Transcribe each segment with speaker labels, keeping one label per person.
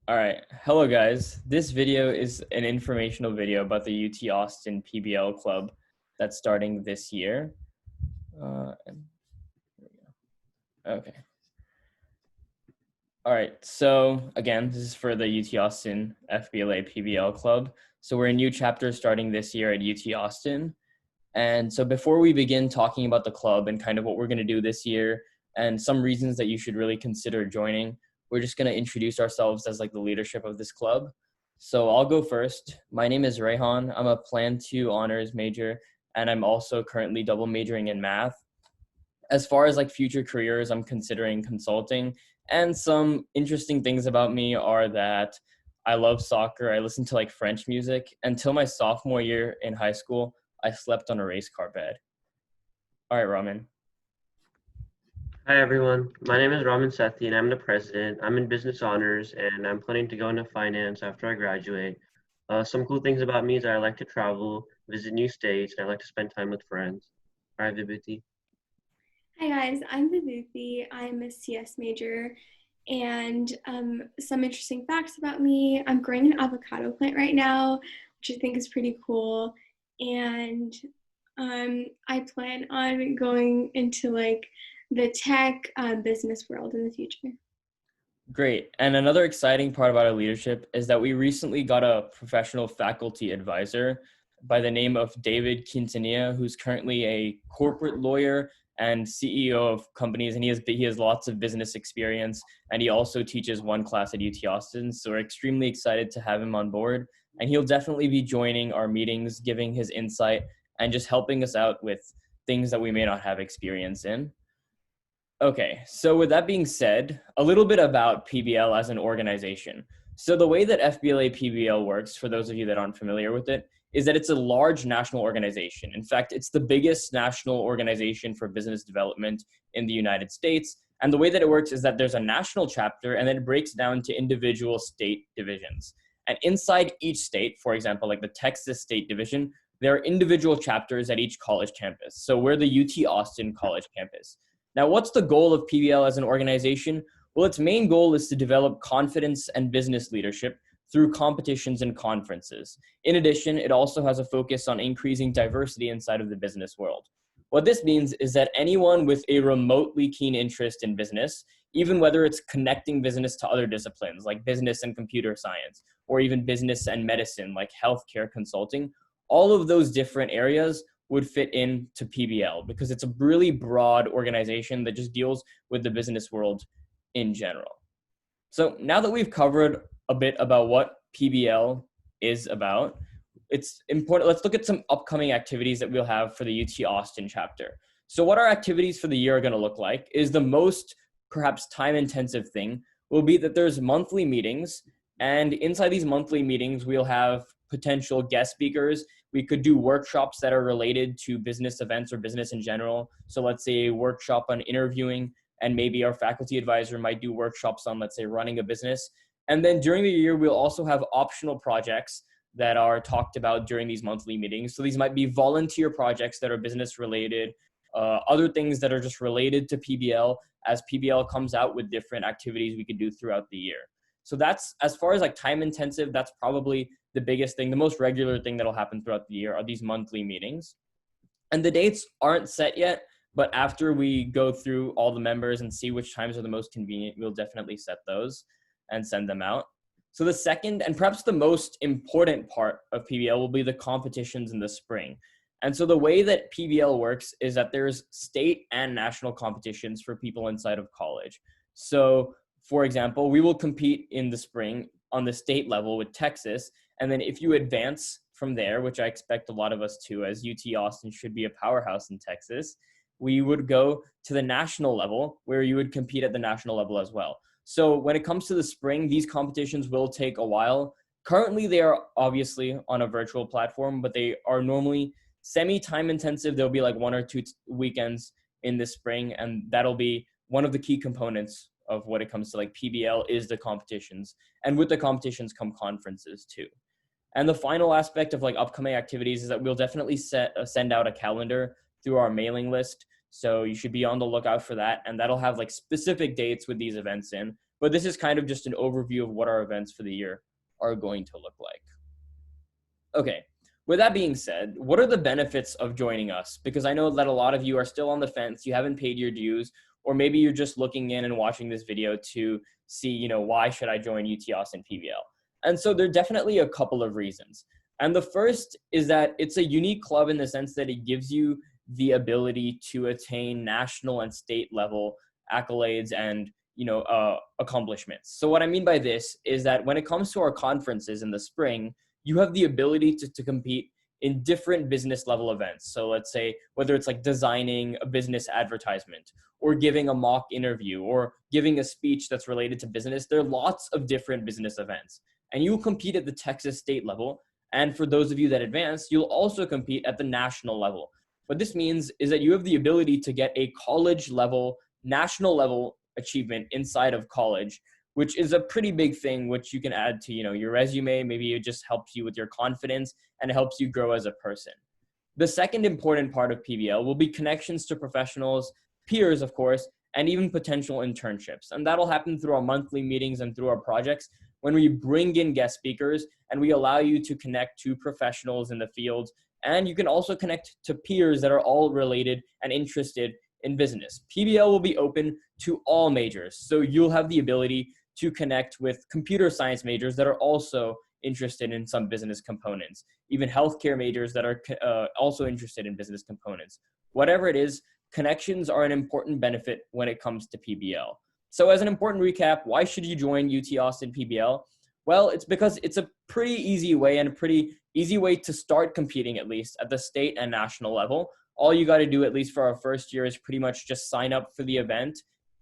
Speaker 1: All right. Hello, guys. This video is an informational video about the UT Austin PBL Club that's starting this year. Okay. All right. So again, this is for the UT Austin FBLA PBL Club. So we're a new chapter starting this year at UT Austin. And so before we begin talking about the club and kind of what we're going to do this year and some reasons that you should really consider joining, we're just going to introduce ourselves as like the leadership of this club. So I'll go first. My name is Rayhan. I'm a Plan 2 honors major, and I'm also currently double majoring in math. As far as like future careers, I'm considering consulting. And some interesting things about me are that I love soccer. I listen to like French music. Until my sophomore year in high school, I slept on a race car bed. All right, Raman.
Speaker 2: Hi everyone, my name is Raman Sethi and I'm the president. I'm in business honors and I'm planning to go into finance after I graduate. Some cool things about me is that I like to travel, visit new states, and I like to spend time with friends. All right, Vibhuti.
Speaker 3: Hi guys, I'm Vibhuti. I'm a CS major, and some interesting facts about me. I'm growing an avocado plant right now, which I think is pretty cool, and I plan on going into like the tech business world in the future.
Speaker 1: Great. And another exciting part about our leadership is that we recently got a professional faculty advisor by the name of David Quintanilla, who's currently a corporate lawyer and CEO of companies, and he has lots of business experience, and he also teaches one class at UT Austin. So we're extremely excited to have him on board, and he'll definitely be joining our meetings, giving his insight, and just helping us out with things that we may not have experience in. Okay, so with that being said, a little bit about PBL as an organization. So the way that FBLA PBL works, for those of you that aren't familiar with it, is that it's a large national organization. In fact, it's the biggest national organization for business development in the United States. And the way that it works is that there's a national chapter and then it breaks down to individual state divisions. And inside each state, for example, like the Texas State Division, there are individual chapters at each college campus. So we're the UT Austin College campus. Now, what's the goal of PBL as an organization? Well, its main goal is to develop confidence and business leadership through competitions and conferences. In addition, it also has a focus on increasing diversity inside of the business world. What this means is that anyone with a remotely keen interest in business, even whether it's connecting business to other disciplines like business and computer science, or even business and medicine like healthcare consulting, all of those different areas would fit into PBL because it's a really broad organization that just deals with the business world in general. So now that we've covered a bit about what PBL is about, it's important. Let's look at some upcoming activities that we'll have for the UT Austin chapter. So what our activities for the year are going to look like is the most perhaps time-intensive thing will be that there's monthly meetings, and inside these monthly meetings, we'll have potential guest speakers. We could do workshops that are related to business events or business in general. So let's say a workshop on interviewing, and maybe our faculty advisor might do workshops on, let's say, running a business. And then during the year, we'll also have optional projects that are talked about during these monthly meetings. So these might be volunteer projects that are business related, other things that are just related to PBL as PBL comes out with different activities we could do throughout the year. So that's, as far as like time intensive, that's probably the biggest thing. The most regular thing that'll happen throughout the year are these monthly meetings. And the dates aren't set yet, but after we go through all the members and see which times are the most convenient, we'll definitely set those and send them out. So the second and perhaps the most important part of PBL will be the competitions in the spring. And so the way that PBL works is that there's state and national competitions for people inside of college. So for example, we will compete in the spring on the state level with Texas. And then if you advance from there, which I expect a lot of us to, as UT Austin should be a powerhouse in Texas, we would go to the national level where you would compete at the national level as well. So when it comes to the spring, these competitions will take a while. Currently, they are obviously on a virtual platform, but they are normally semi-time intensive. There'll be like 1 or 2 weekends in the spring, and that'll be one of the key components of what it comes to like PBL is the competitions. And with the competitions come conferences too. And the final aspect of like upcoming activities is that we'll definitely send out a calendar through our mailing list. So you should be on the lookout for that. And that'll have like specific dates with these events in. but this is kind of just an overview of what our events for the year are going to look like. Okay, with that being said, what are the benefits of joining us? Because I know that a lot of you are still on the fence, you haven't paid your dues, or maybe you're just looking in and watching this video to see, why should I join UT Austin PBL? And so there are definitely a couple of reasons. And the first is that it's a unique club in the sense that it gives you the ability to attain national and state level accolades and accomplishments. So what I mean by this is that when it comes to our conferences in the spring, you have the ability to compete in different business level events. So let's say whether it's like designing a business advertisement or giving a mock interview or giving a speech that's related to business, there are lots of different business events. And you will compete at the Texas state level. And for those of you that advance, you'll also compete at the national level. What this means is that you have the ability to get a college level, national level achievement inside of college, which is a pretty big thing, which you can add to, your resume. Maybe it just helps you with your confidence and it helps you grow as a person. The second important part of PBL will be connections to professionals, peers, of course, and even potential internships. And that'll happen through our monthly meetings and through our projects when we bring in guest speakers and we allow you to connect to professionals in the field. And you can also connect to peers that are all related and interested in business. PBL will be open to all majors. So you'll have the ability to connect with computer science majors that are also interested in some business components, even healthcare majors that are also interested in business components. Whatever it is, connections are an important benefit when it comes to PBL. So as an important recap, why should you join UT Austin PBL? Well, it's because it's a pretty easy way and a pretty easy way to start competing, at least at the state and national level. All you got to do, at least for our first year, is pretty much just sign up for the event,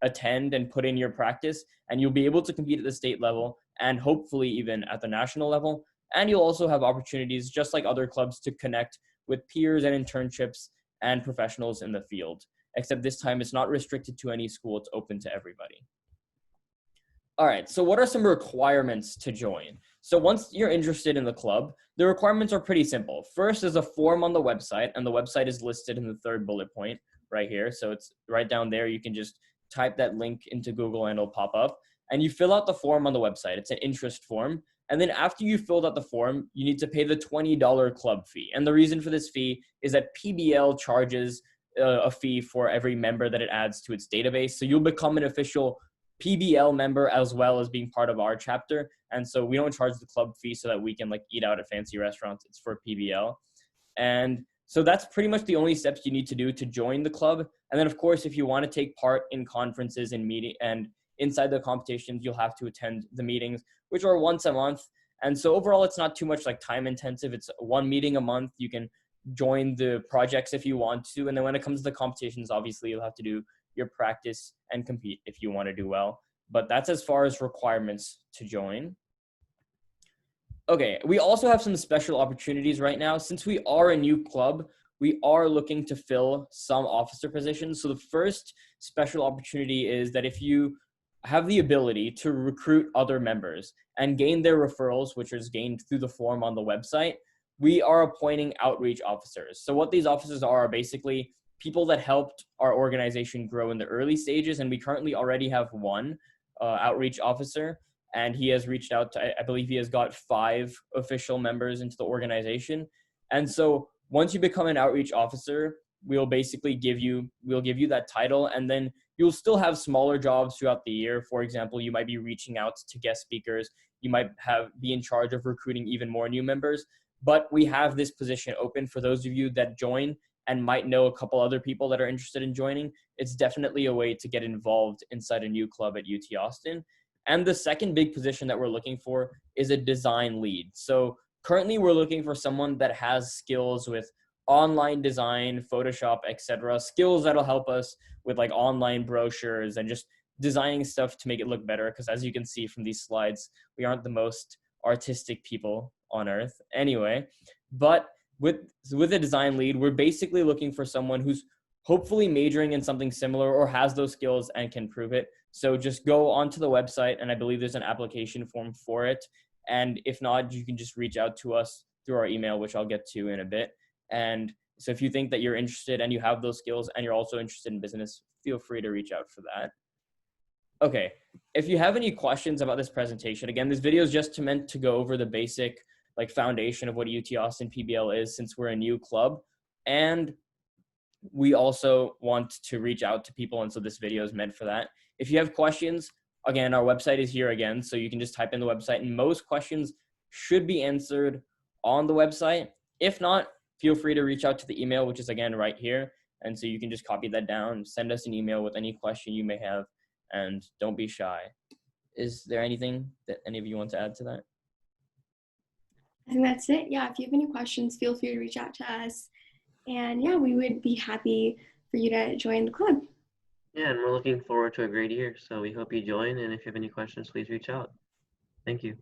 Speaker 1: attend and put in your practice, and you'll be able to compete at the state level and hopefully even at the national level. And you'll also have opportunities, just like other clubs, to connect with peers and internships and professionals in the field. Except this time it's not restricted to any school, it's open to everybody. All right, so what are some requirements to join? So once you're interested in the club, the requirements are pretty simple. First is a form on the website, and the website is listed in the third bullet point right here. So it's right down there. You can just type that link into Google and it'll pop up. And you fill out the form on the website. It's an interest form. And then after you filled out the form, you need to pay the $20 club fee. And the reason for this fee is that PBL charges a fee for every member that it adds to its database. So you'll become an official PBL member as well as being part of our chapter. And so we don't charge the club fee so that we can eat out at fancy restaurants. It's for PBL. And so that's pretty much the only steps you need to do to join the club. And then of course, if you want to take part in conferences and meeting and inside the competitions, you'll have to attend the meetings, which are once a month. And so overall, it's not too much time intensive. It's one meeting a month. You can join the projects if you want to. And then when it comes to the competitions, obviously you'll have to do your practice and compete if you want to do well. But that's as far as requirements to join. Okay, we also have some special opportunities right now. Since we are a new club, we are looking to fill some officer positions. So the first special opportunity is that if you have the ability to recruit other members and gain their referrals, which is gained through the form on the website, we are appointing outreach officers. So what these officers are basically people that helped our organization grow in the early stages. And we currently already have one outreach officer, and he has reached out to, I believe he has got 5 official members into the organization. And so once you become an outreach officer, we'll give you that title, and then you'll still have smaller jobs throughout the year. For example, you might be reaching out to guest speakers. You might be in charge of recruiting even more new members. But we have this position open for those of you that join and might know a couple other people that are interested in joining. It's definitely a way to get involved inside a new club at UT Austin. And the second big position that we're looking for is a design lead. So currently we're looking for someone that has skills with online design, Photoshop, etc. Skills that'll help us with online brochures and just designing stuff to make it look better. Because as you can see from these slides, we aren't the most artistic people on earth anyway. But with a design lead, we're basically looking for someone who's hopefully majoring in something similar or has those skills and can prove it. So just go onto the website, and I believe there's an application form for it. And if not, you can just reach out to us through our email, which I'll get to in a bit. And so if you think that you're interested and you have those skills and you're also interested in business, feel free to reach out for that. Okay, if you have any questions about this presentation, again, this video is just meant to go over the basic like foundation of what UT Austin PBL is, since we're a new club, and we also want to reach out to people, and so this video is meant for that. If you have questions, again, our website is here again, so you can just type in the website, and most questions should be answered on the website. If not, feel free to reach out to the email, which is again right here, and so you can just copy that down, send us an email with any question you may have, and don't be shy. Is there anything that any of you want to add to that?
Speaker 3: I think that's it. Yeah, if you have any questions, feel free to reach out to us. And yeah, we would be happy for you to join the club.
Speaker 2: Yeah, and we're looking forward to a great year. So we hope you join. And if you have any questions, please reach out. Thank you.